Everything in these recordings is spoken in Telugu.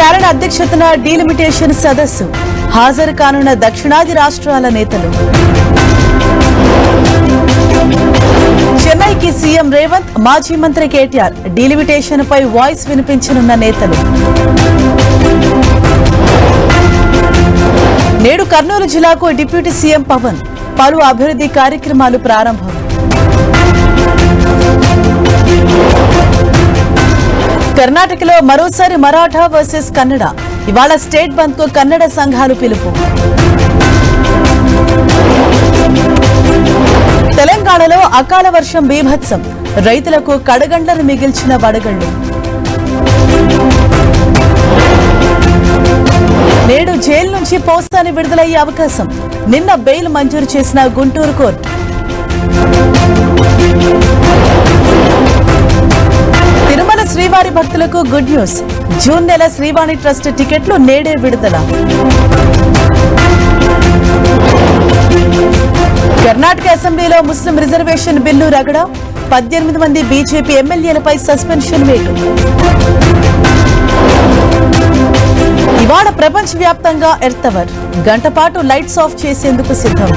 స్టాలిన్ అధ్యక్షతన డీలిమిటేషన్ సదస్సు హాజరు కానున్న దక్షిణాది రాష్ట్రాల నేతలు. చెన్నైకి సీఎం రేవంత్, మాజీ మంత్రి కేటీఆర్ డీలిమిటేషన్ పై వాయిస్ వినిపించనున్న నేతలు. నేడు కర్నూలు జిల్లాకు డిప్యూటీ సీఎం పవన్, పలు అభివృద్ధి కార్యక్రమాలు ప్రారంభం. కర్ణాటకలో మరోసారి మరాఠా వర్సెస్ కన్నడ. ఇవాళ స్టేట్ బంద్ కు కన్నడ సంఘాలు పిలుపు. తెలంగాణలో అకాల వర్షం బీభత్సం, రైతులకు కడగండ్లను మిగిల్చిన వడగళ్లు. నేడు జైలు నుంచి పోస్తాని విడుదలయ్యే అవకాశం. నిన్న బెయిల్ మంజూరు చేసిన గుంటూరు కోర్టు. తిరుమల శ్రీవారి భక్తులకు గుడ్ న్యూస్. జూన్ నెల శ్రీవాణి ట్రస్ట్ టికెట్లు నేడే విడుదల. కర్ణాటక అసెంబ్లీలో ముస్లిం రిజర్వేషన్ బిల్లు రగడ. 18 మంది బీజేపీ ఎమ్మెల్యేలపై సస్పెన్షన్ వేటు. ఇవాళ ప్రపంచవ్యాప్తంగా ఎర్త్ అవర్. గంట పాటు లైట్స్ ఆఫ్ చేసేందుకు సిద్ధం.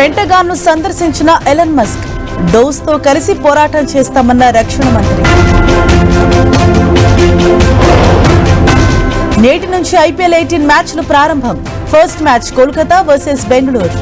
పెంటగాన్ ను సందర్శించిన ఎలన్ మస్క్. డోస్ తో కలిసి పోరాటం చేస్తామన్న రక్షణ మంత్రి. నేటి నుంచి ఐపీఎల్ 18 మ్యాచ్లు ప్రారంభం. First match Kolkata versus Bengaluru.